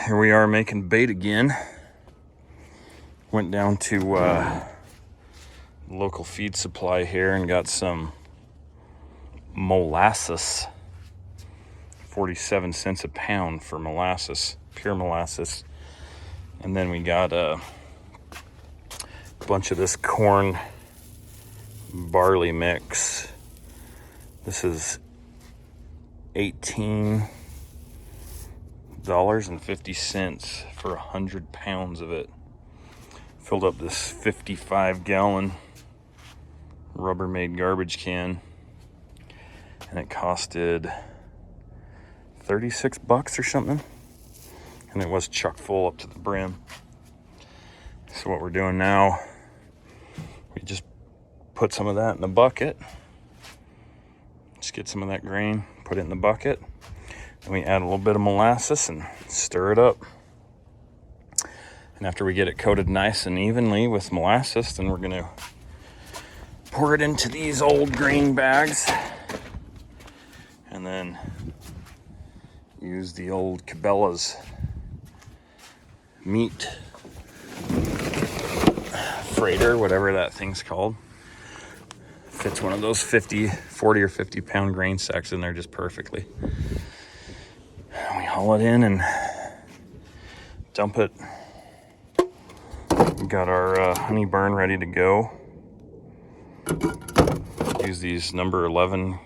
Here we are making bait again. Went down to local feed supply here and got some molasses. 47 cents a pound for molasses, pure molasses. And then we got a bunch of this corn barley mix. This is $18.50 for 100 pounds of it. Filled up this 55-gallon Rubbermaid garbage can, and it costed 36 bucks or something, and it was chock full up to the brim. So what we're doing now, we just put some of that in the bucket. Just get some of that grain, put it in the bucket, and we add a little bit of molasses and stir it up. And after we get it coated nice and evenly with molasses, then we're gonna pour it into these old grain bags and then use the old Cabela's meat freighter, whatever that thing's called. Fits one of those 40 or 50 pound grain sacks in there just perfectly. We haul it in and dump it. We got our honey burn ready to go. Use these number 11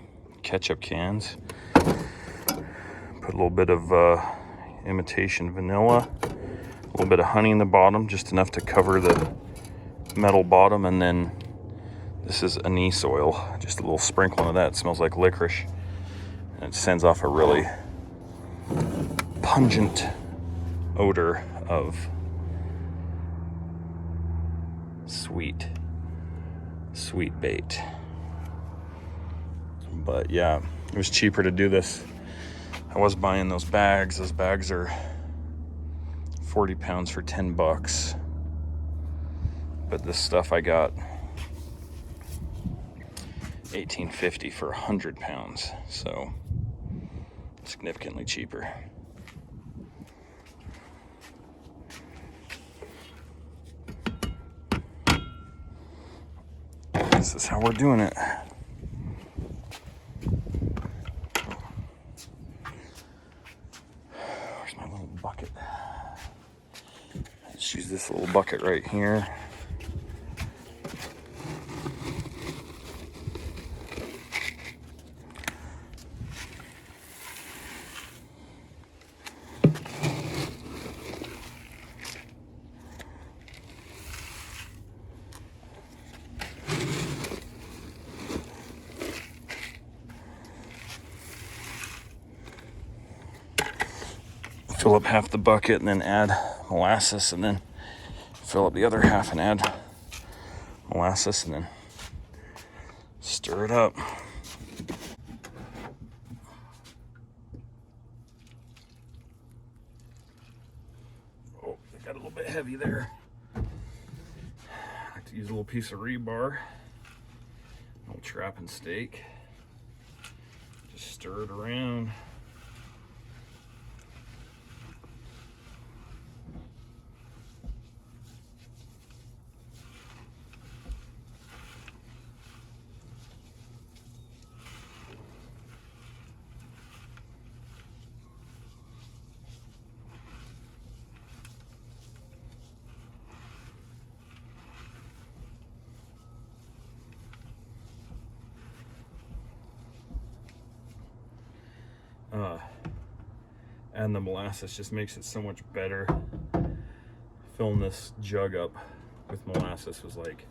ketchup cans. Put a little bit of imitation vanilla, a little bit of honey in the bottom, just enough to cover the metal bottom, and then this is anise oil, just a little sprinkling of that. It smells like licorice, and it sends off a really pungent odor of sweet bait. But yeah, it was cheaper to do this. I was buying those bags. Those bags are 40 pounds for 10 bucks. But this stuff I got $18.50 for 100 pounds. So significantly cheaper. This is how we're doing it. Where's my little bucket? Let's use this little bucket right here. Fill up half the bucket and then add molasses, and then fill up the other half and add molasses, and then stir it up. Oh, it got a little bit heavy there. I like to use a little piece of rebar, a little trapping stake. Just stir it around. And the molasses just makes it so much better. Filling this jug up with molasses was like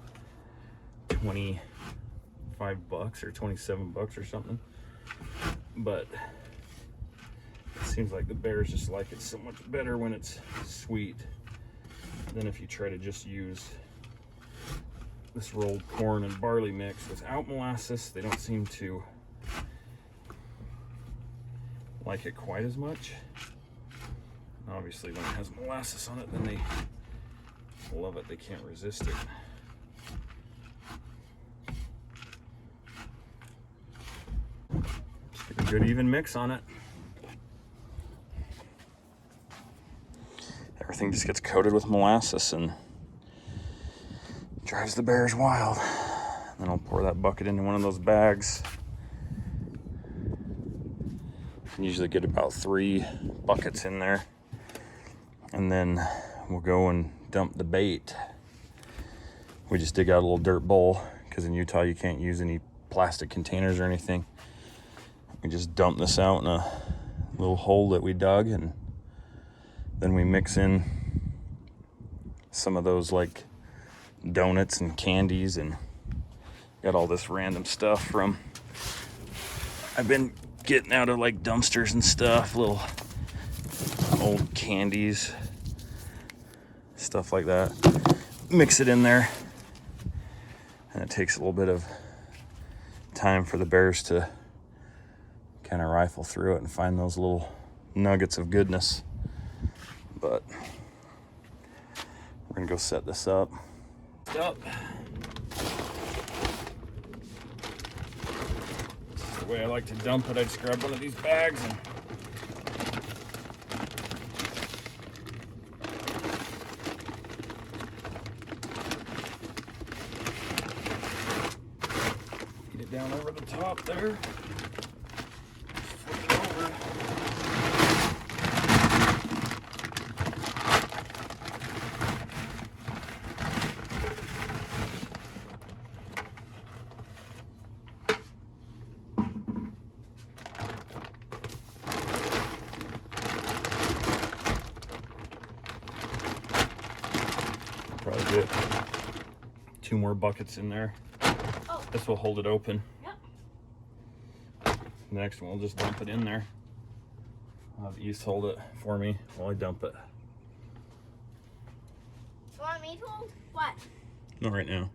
25 bucks or 27 bucks or something. But it seems like the bears just like it so much better when it's sweet than if you try to just use this rolled corn and barley mix without molasses. They don't seem to like it quite as much. Obviously, when it has molasses on it, then they love it. They can't resist it. Just get a good even mix on it. everything just gets coated with molasses and drives the bears wild. And then I'll pour that bucket into one of those bags. I usually get about 3 buckets in there. And then we'll go and dump the bait. We just dig out a little dirt bowl, because in Utah you can't use any plastic containers or anything. We just dump this out in a little hole that we dug, and then we mix in some of those like donuts and candies, and got all this random stuff from I've been getting out of like dumpsters and stuff, little old candies, stuff like that. Mix it in there, and it takes a little bit of time for the bears to kind of rifle through it and find those little nuggets of goodness. But we're gonna go set this up. This is the way I like to dump it. I just grab one of these bags and feed it down over the top there. Flip it over. Probably get 2 more buckets in there. Oh. This will hold it open. Yep. The next one, we'll just dump it in there. I'll have East hold it for me while I dump it. You want me to hold? What? Not right now.